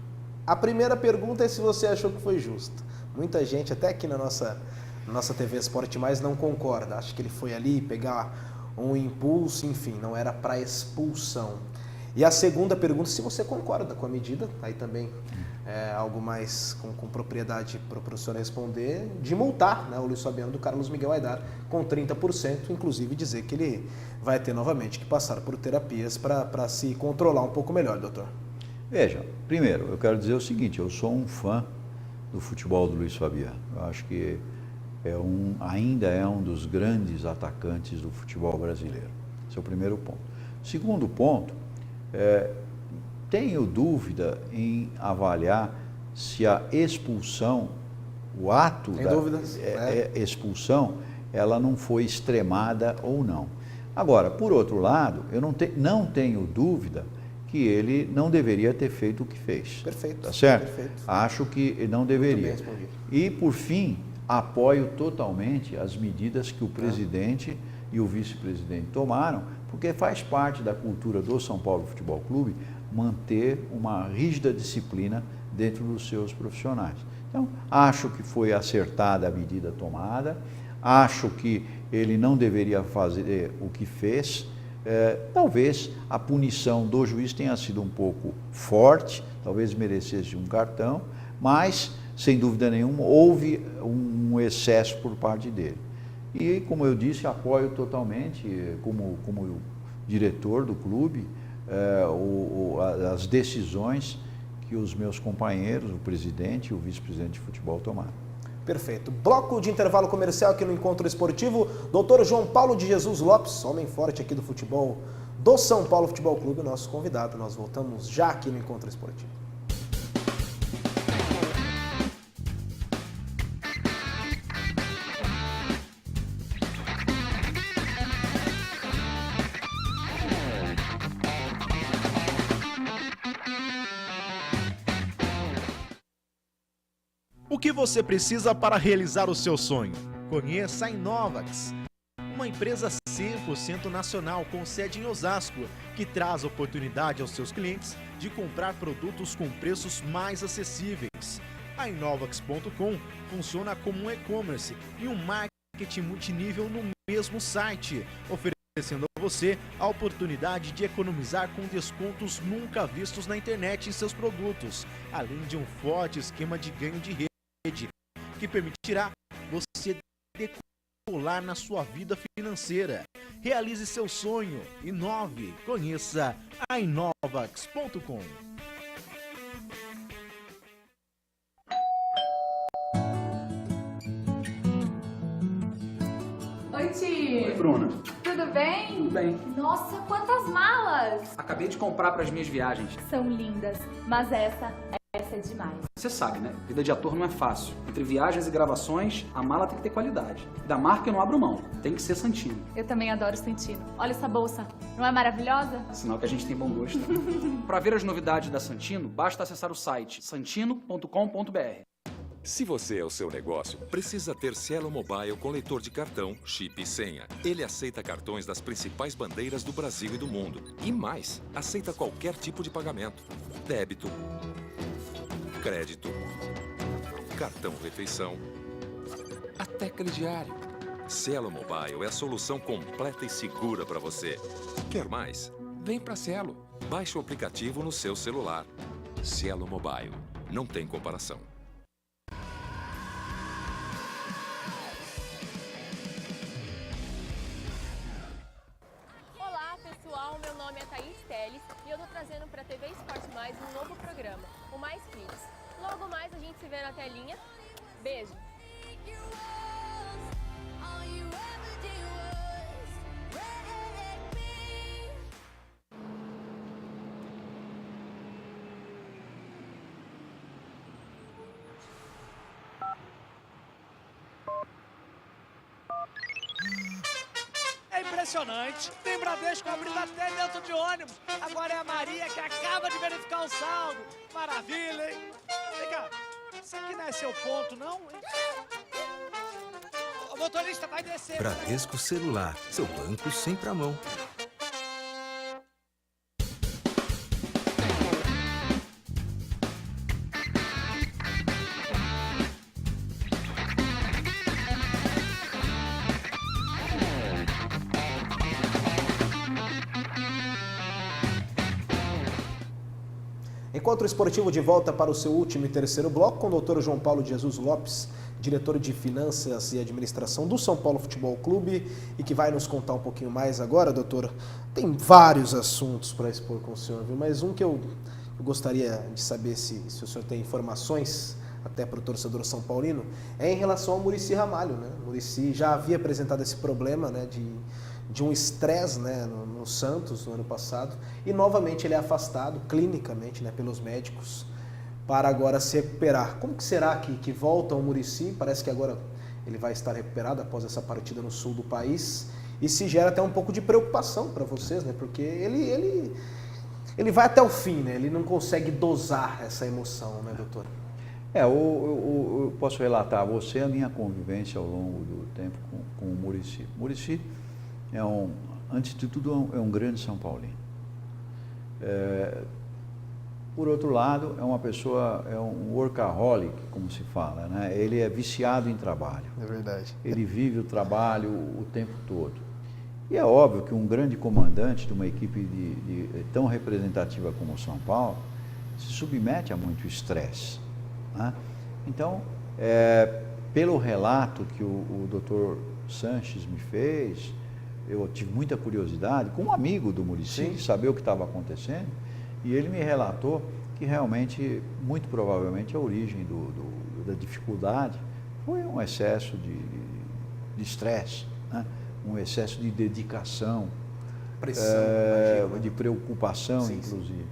A primeira pergunta é se você achou que foi justo. Muita gente, até aqui na nossa TV Esporte Mais, não concorda. Acha que ele foi ali pegar um impulso, enfim, não era para expulsão. E a segunda pergunta, se você concorda com a medida, aí também algo mais com propriedade para o senhor responder, de multar, né, o Luiz Fabiano do Carlos Miguel Aidar com 30%, inclusive dizer que ele vai ter novamente que passar por terapias para se controlar um pouco melhor, doutor. Veja, primeiro, eu quero dizer o seguinte, eu sou um fã do futebol do Luiz Fabiano. Eu acho que ainda é um dos grandes atacantes do futebol brasileiro. Esse é o primeiro ponto. Segundo ponto, tenho dúvida em avaliar se a expulsão, o ato da expulsão, ela não foi extremada ou não. Agora, por outro lado, eu não tenho dúvida que ele não deveria ter feito o que fez. Perfeito. Tá certo? Perfeito. Acho que não deveria. E, por fim, apoio totalmente as medidas que o presidente e o vice-presidente tomaram, porque faz parte da cultura do São Paulo Futebol Clube manter uma rígida disciplina dentro dos seus profissionais. Então, acho que foi acertada a medida tomada, acho que ele não deveria fazer o que fez. Talvez a punição do juiz tenha sido um pouco forte, talvez merecesse um cartão, mas, sem dúvida nenhuma, houve um excesso por parte dele. E, como eu disse, apoio totalmente, como diretor do clube, as decisões que os meus companheiros, o presidente e o vice-presidente de futebol tomaram. Perfeito. Bloco de intervalo comercial aqui no Encontro Esportivo. Doutor João Paulo de Jesus Lopes, homem forte aqui do futebol do São Paulo Futebol Clube, nosso convidado. Nós voltamos já aqui no Encontro Esportivo. O que você precisa para realizar o seu sonho? Conheça a Inovax, uma empresa 100% nacional com sede em Osasco, que traz oportunidade aos seus clientes de comprar produtos com preços mais acessíveis. A Inovax.com funciona como um e-commerce e um marketing multinível no mesmo site, oferecendo a você a oportunidade de economizar com descontos nunca vistos na internet em seus produtos, além de um forte esquema de ganho de rede que permitirá você decolar na sua vida financeira. Realize seu sonho. Inove. Conheça a Inovax.com. Oi, tio. Oi, Bruna. Tudo bem? Tudo bem. Nossa, quantas malas! Acabei de comprar para as minhas viagens. São lindas, mas essa é demais. Você sabe, né? Vida de ator não é fácil. Entre viagens e gravações, a mala tem que ter qualidade. Da marca eu não abro mão. Tem que ser Santino. Eu também adoro Santino. Olha essa bolsa. Não é maravilhosa? Sinal que a gente tem bom gosto. Para ver as novidades da Santino, basta acessar o site santino.com.br. Se você é o seu negócio, precisa ter Cielo Mobile com leitor de cartão, chip e senha. Ele aceita cartões das principais bandeiras do Brasil e do mundo. E mais, aceita qualquer tipo de pagamento. Débito, crédito, cartão refeição, até crediário. Cielo Mobile é a solução completa e segura para você. Quer mais? Vem para Cielo. Baixe o aplicativo no seu celular. Cielo Mobile. Não tem comparação. Olá pessoal, meu nome é Thaís Teles e eu tô trazendo para TV Esporte Mais um novo programa, o Mais Kids. Logo mais a gente se vê na telinha. Beijo! É impressionante. Tem Bradesco abrindo até dentro de ônibus. Agora é a Maria que acaba de verificar o saldo. Maravilha, hein? Vem cá, isso aqui não é seu ponto, não? O motorista vai descer. Bradesco Celular, seu banco sempre à mão. Encontro esportivo de volta para o seu último e terceiro bloco com o Dr. João Paulo de Jesus Lopes, diretor de Finanças e Administração do São Paulo Futebol Clube, e que vai nos contar um pouquinho mais agora, doutor. Tem vários assuntos para expor com o senhor, viu? Mas um que eu gostaria de saber se o senhor tem informações, até para o torcedor são paulino, é em relação ao Muricy Ramalho, né? O Muricy já havia apresentado esse problema, né, de um estresse, né, no Santos no ano passado, e novamente ele é afastado clinicamente, né, pelos médicos para agora se recuperar. Como que será que volta o Muricy? Parece que agora ele vai estar recuperado após essa partida no sul do país, e se gera até um pouco de preocupação para vocês, né, porque ele vai até o fim, né, ele não consegue dosar essa emoção, né, doutor? Eu posso relatar a você a minha convivência ao longo do tempo com o Muricy. O Muricy antes de tudo, é um grande São Paulino. Por outro lado, é uma pessoa, é um workaholic, como se fala, né? Ele é viciado em trabalho. É verdade. Ele vive o trabalho o tempo todo. E é óbvio que um grande comandante de uma equipe tão representativa como o São Paulo se submete a muito estresse, né? Então, pelo relato que o Dr. Sanches me fez, eu tive muita curiosidade, com um amigo do Muricy, de saber o que estava acontecendo, e ele me relatou que realmente, muito provavelmente, a origem da dificuldade foi um excesso de estresse, né? Um excesso de dedicação, pressão, de preocupação, inclusive.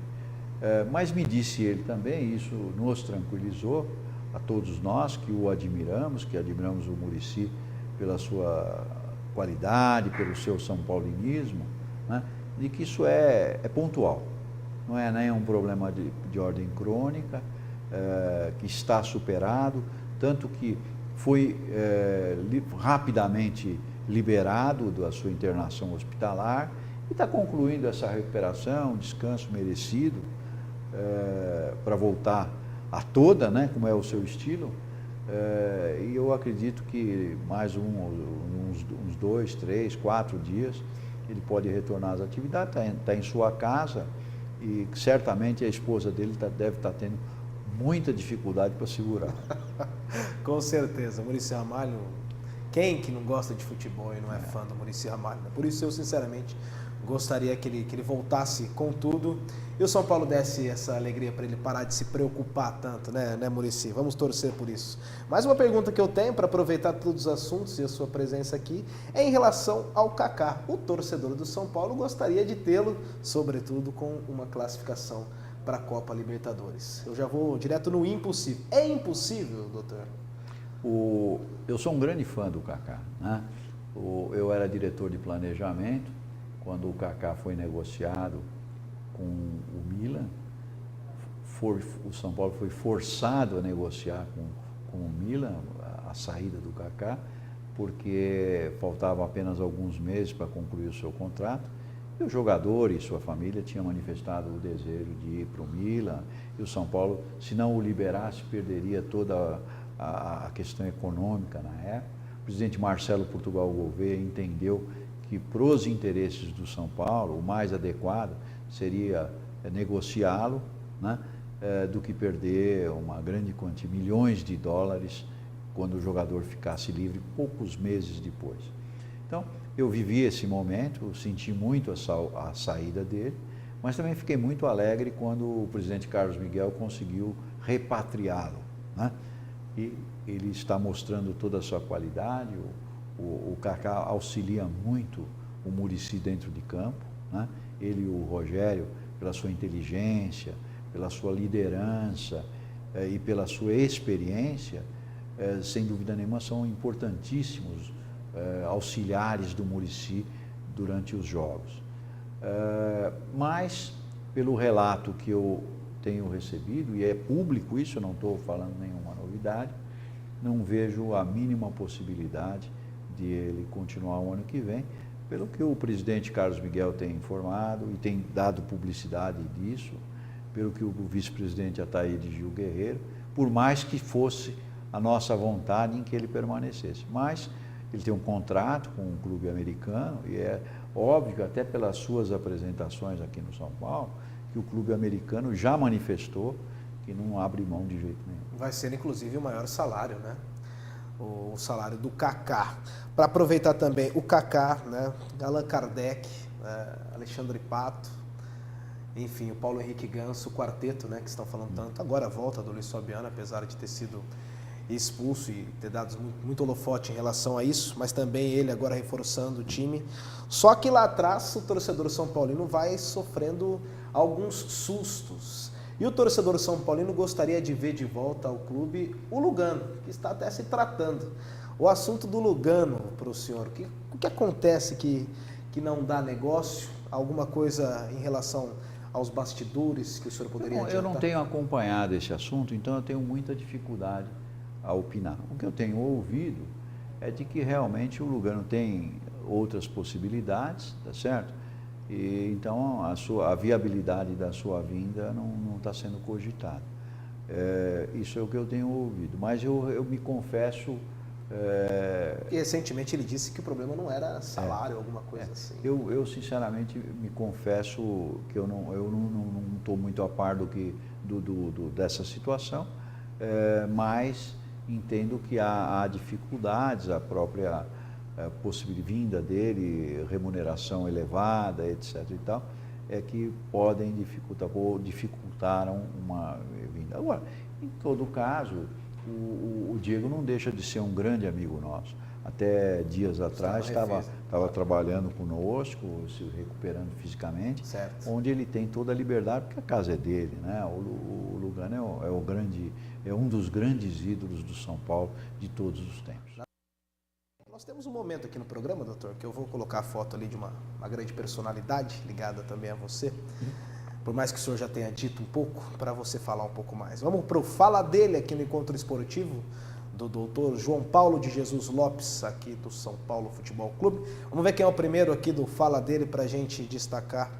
Mas me disse ele também, isso nos tranquilizou, a todos nós que o admiramos, que admiramos o Muricy pela sua qualidade, pelo seu são paulinismo, né, de que isso é pontual, não é nem um problema de ordem crônica, que está superado, tanto que foi rapidamente liberado da sua internação hospitalar e está concluindo essa recuperação, descanso merecido, para voltar a toda, né, como é o seu estilo. E eu acredito que mais uns 2, 3, 4 dias ele pode retornar às atividades, está em sua casa, e certamente a esposa dele deve estar tendo muita dificuldade para segurar. Com certeza, Muricy Ramalho, quem que não gosta de futebol e não é fã do Muricy Ramalho? Por isso eu sinceramente gostaria que ele voltasse com tudo e o São Paulo desse essa alegria para ele parar de se preocupar tanto, né, Muricy? Vamos torcer por isso. Mais uma pergunta que eu tenho para aproveitar todos os assuntos e a sua presença aqui é em relação ao Kaká. O torcedor do São Paulo gostaria de tê-lo, sobretudo com uma classificação para a Copa Libertadores. Eu já vou direto no impossível. É impossível, doutor? Eu sou um grande fã do Kaká, né? Eu era diretor de planejamento quando o Kaká foi negociado com o Milan. O São Paulo foi forçado a negociar com o Milan a saída do Kaká, porque faltavam apenas alguns meses para concluir o seu contrato. E o jogador e sua família tinham manifestado o desejo de ir para o Milan, e o São Paulo, se não o liberasse, perderia toda a questão econômica na época. O presidente Marcelo Portugal Gouveia entendeu que, para os interesses do São Paulo, o mais adequado seria negociá-lo, né, do que perder uma grande quantia, milhões de dólares, quando o jogador ficasse livre poucos meses depois. Então, eu vivi esse momento, senti muito a saída dele, mas também fiquei muito alegre quando o presidente Carlos Miguel conseguiu repatriá-lo, né? E ele está mostrando toda a sua qualidade. O Kaká auxilia muito o Muricy dentro de campo, né? Ele e o Rogério, pela sua inteligência, pela sua liderança e pela sua experiência, sem dúvida nenhuma, são importantíssimos auxiliares do Muricy durante os jogos. Mas, pelo relato que eu tenho recebido, e é público isso, eu não estou falando nenhuma novidade, não vejo a mínima possibilidade de ele continuar o ano que vem, pelo que o presidente Carlos Miguel tem informado e tem dado publicidade disso, pelo que o vice-presidente Ataíde Gil Guerreiro, por mais que fosse a nossa vontade em que ele permanecesse. Mas ele tem um contrato com um clube americano e é óbvio, até pelas suas apresentações aqui no São Paulo, que o clube americano já manifestou que não abre mão de jeito nenhum. Vai ser, inclusive, o maior salário, né? O salário do Kaká. Para aproveitar também o Kaká, né? Allan Kardec, Alexandre Pato, enfim, o Paulo Henrique Ganso, o quarteto, né? Que estão falando tanto. Agora a volta do Luiz Fabiano, apesar de ter sido expulso e ter dado muito holofote em relação a isso, mas também ele agora reforçando o time. Só que lá atrás o torcedor São Paulino vai sofrendo alguns sustos. E o torcedor São Paulino gostaria de ver de volta ao clube o Lugano, que está até se tratando. O assunto do Lugano para o senhor, o que acontece que não dá negócio? Alguma coisa em relação aos bastidores que o senhor poderia adiantar? Eu não tenho acompanhado esse assunto, então eu tenho muita dificuldade a opinar. O que eu tenho ouvido é de que realmente o Lugano tem outras possibilidades, tá certo? E então a viabilidade da sua vinda não está sendo cogitada. Isso é o que eu tenho ouvido, mas eu me confesso... E recentemente ele disse que o problema não era salário, alguma coisa assim. Eu sinceramente me confesso que eu não estou muito a par dessa situação, mas entendo que há dificuldades, a própria possibilidade de vinda dele, remuneração elevada, etc. e tal, que podem dificultar ou dificultaram uma vinda. Agora, em todo caso, o Diego não deixa de ser um grande amigo nosso. Até dias atrás estava trabalhando conosco, se recuperando fisicamente, certo. Onde ele tem toda a liberdade, porque a casa é dele, né? O Lugano é um dos grandes ídolos do São Paulo de todos os tempos. Nós temos um momento aqui no programa, doutor, que eu vou colocar a foto ali de uma grande personalidade ligada também a você. Por mais que o senhor já tenha dito um pouco, para você falar um pouco mais. Vamos para o Fala Dele aqui no Encontro Esportivo, do doutor João Paulo de Jesus Lopes, aqui do São Paulo Futebol Clube. Vamos ver quem é o primeiro aqui do Fala Dele para a gente destacar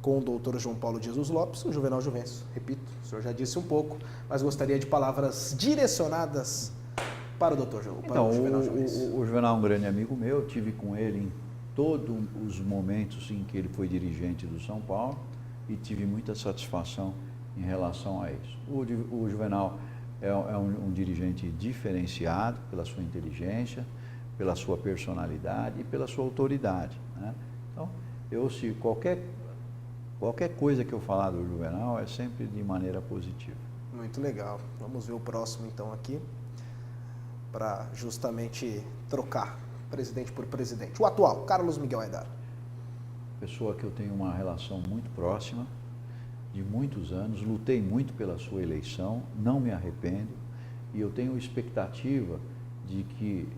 com o doutor João Paulo de Jesus Lopes, o Juvenal Juvencio. Repito, o senhor já disse um pouco, mas gostaria de palavras direcionadas para o doutor Juvenal Juvencio. O Juvenal é um grande amigo meu, eu tive com ele em todos os momentos em que ele foi dirigente do São Paulo, e tive muita satisfação em relação a isso. O Juvenal é um dirigente diferenciado pela sua inteligência, pela sua personalidade e pela sua autoridade, né? Então, se qualquer coisa que eu falar do Juvenal é sempre de maneira positiva. Muito legal. Vamos ver o próximo então aqui, para justamente trocar presidente por presidente. O atual, Carlos Miguel Aidar. Pessoa que eu tenho uma relação muito próxima, de muitos anos, lutei muito pela sua eleição, não me arrependo, e eu tenho expectativa de que,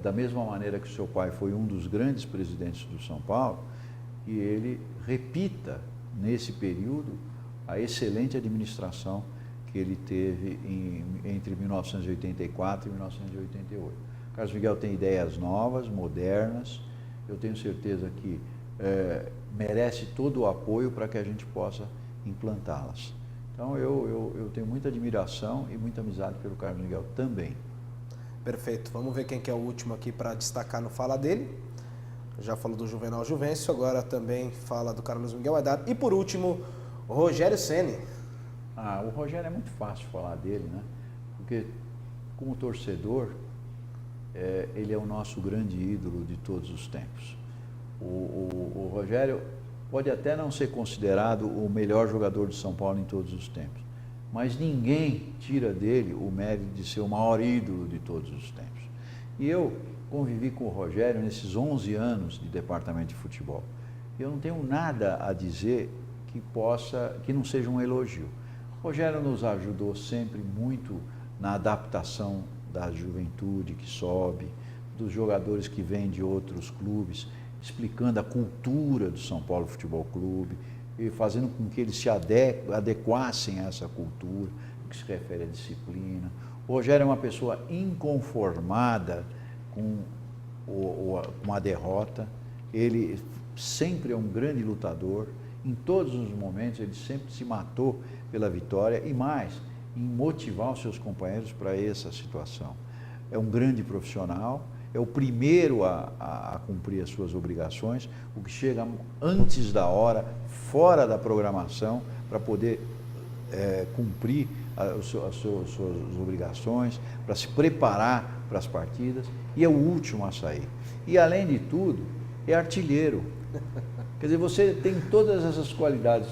da mesma maneira que o seu pai foi um dos grandes presidentes do São Paulo, que ele repita, nesse período, a excelente administração que ele teve entre 1984 e 1988. Carlos Miguel tem ideias novas, modernas, eu tenho certeza que merece todo o apoio para que a gente possa implantá-las. Então eu tenho muita admiração e muita amizade pelo Carlos Miguel também. Perfeito. Vamos ver quem que é o último aqui para destacar no Fala Dele. Já falou do Juvenal Juvencio, agora também fala do Carlos Miguel Aidar. E por último, o Rogério Ceni. O Rogério é muito fácil falar dele, né? Porque como torcedor, ele é o nosso grande ídolo de todos os tempos. O Rogério pode até não ser considerado o melhor jogador de São Paulo em todos os tempos, mas ninguém tira dele o mérito de ser o maior ídolo de todos os tempos. E eu convivi com o Rogério nesses 11 anos de departamento de futebol. Eu não tenho nada a dizer que não seja um elogio. O Rogério nos ajudou sempre muito na adaptação da juventude que sobe, dos jogadores que vêm de outros clubes, explicando a cultura do São Paulo Futebol Clube e fazendo com que eles se adequassem a essa cultura, no que se refere à disciplina. O Rogério é uma pessoa inconformada com a derrota, ele sempre é um grande lutador, em todos os momentos ele sempre se matou pela vitória e mais, em motivar os seus companheiros para essa situação. É um grande profissional é o primeiro a cumprir as suas obrigações, o que chega antes da hora, fora da programação, para poder cumprir as suas obrigações, para se preparar para as partidas, e é o último a sair. E, além de tudo, é artilheiro. Quer dizer, você tem todas essas qualidades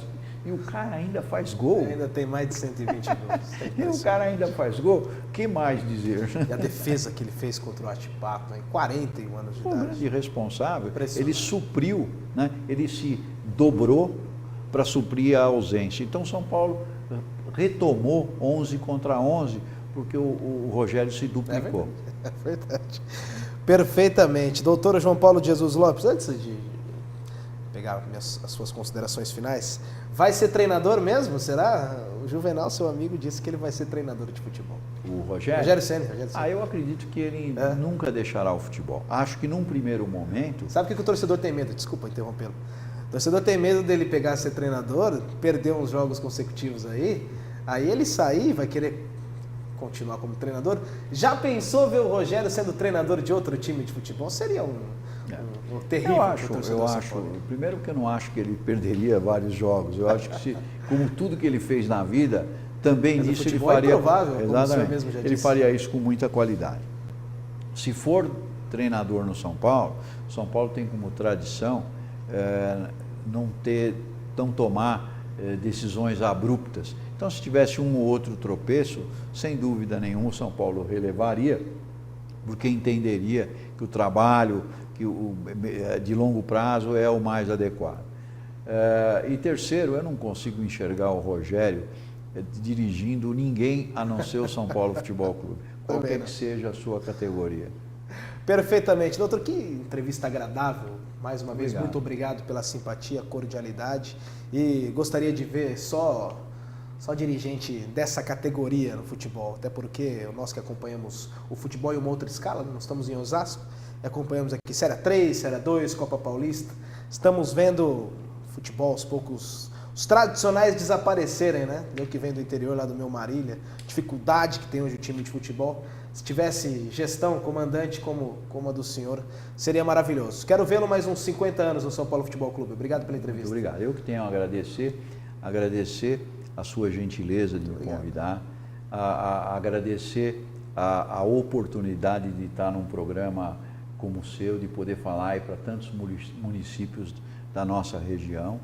e o cara ainda faz gol. Ainda tem mais de 120 gols. E o cara ainda faz gol, o que mais dizer? E a defesa que ele fez contra o Atibato, em 41 anos de idade. Um grande responsável, ele supriu, né? Ele se dobrou para suprir a ausência. Então, São Paulo retomou 11 contra 11, porque o Rogério se duplicou. É verdade. Perfeitamente. Doutor João Paulo de Jesus Lopes, antes de pegar as suas considerações finais, vai ser treinador mesmo? Será? O Juvenal, seu amigo, disse que ele vai ser treinador de futebol. O Rogério? Rogério Ceni. Eu acredito que ele nunca deixará o futebol. Acho que num primeiro momento... Sabe o que o torcedor tem medo? Desculpa interrompê-lo. O torcedor tem medo dele pegar ser treinador, perder uns jogos consecutivos aí ele sair, vai querer continuar como treinador. Já pensou ver o Rogério sendo treinador de outro time de futebol? Seria um terrível. Eu acho, primeiro que eu não acho que ele perderia vários jogos. Eu acho que como tudo que ele fez na vida, também disso ele faria. Ele faria isso com muita qualidade. Se for treinador no São Paulo tem como tradição não tomar decisões abruptas. Então, se tivesse um ou outro tropeço, sem dúvida nenhuma, o São Paulo relevaria, porque entenderia que o trabalho de longo prazo é o mais adequado. E terceiro, eu não consigo enxergar o Rogério dirigindo ninguém a não ser o São Paulo Futebol Clube, qualquer que seja a sua categoria. Perfeitamente. Doutor, que entrevista agradável. Mais uma vez, Obrigado. muito obrigado pela simpatia, cordialidade. E gostaria de ver só dirigente dessa categoria no futebol, até porque nós que acompanhamos o futebol em uma outra escala, nós estamos em Osasco, e acompanhamos aqui Série 3, Série 2, Copa Paulista, estamos vendo futebol aos poucos, os tradicionais desaparecerem, né? Eu que venho do interior lá do meu Marília, dificuldade que tem hoje o time de futebol, se tivesse gestão, comandante como a do senhor, seria maravilhoso. Quero vê-lo mais uns 50 anos no São Paulo Futebol Clube. Obrigado pela entrevista. Muito obrigado. Eu que tenho a agradecer a sua gentileza de me convidar, agradecer a oportunidade de estar num programa como o seu, de poder falar para tantos municípios da nossa região,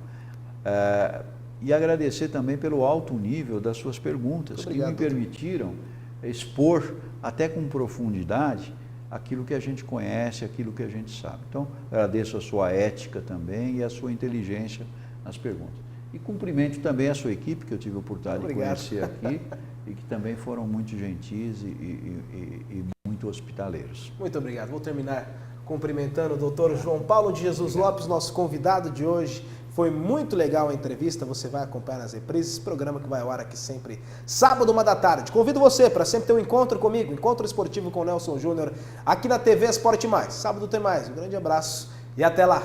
e agradecer também pelo alto nível das suas perguntas, que me permitiram expor até com profundidade aquilo que a gente conhece, aquilo que a gente sabe. Então, agradeço a sua ética também e a sua inteligência nas perguntas. E cumprimento também a sua equipe, que eu tive a oportunidade de conhecer aqui, e que também foram muito gentis e muito hospitaleiros. Muito obrigado. Vou terminar cumprimentando o doutor João Paulo de Jesus Lopes, nosso convidado de hoje. Foi muito legal a entrevista, você vai acompanhar nas reprises, esse programa que vai ao ar aqui sempre, sábado, 13h. Convido você para sempre ter um encontro comigo, encontro esportivo com o Nelson Júnior, aqui na TV Esporte Mais. Sábado tem mais. Um grande abraço e até lá.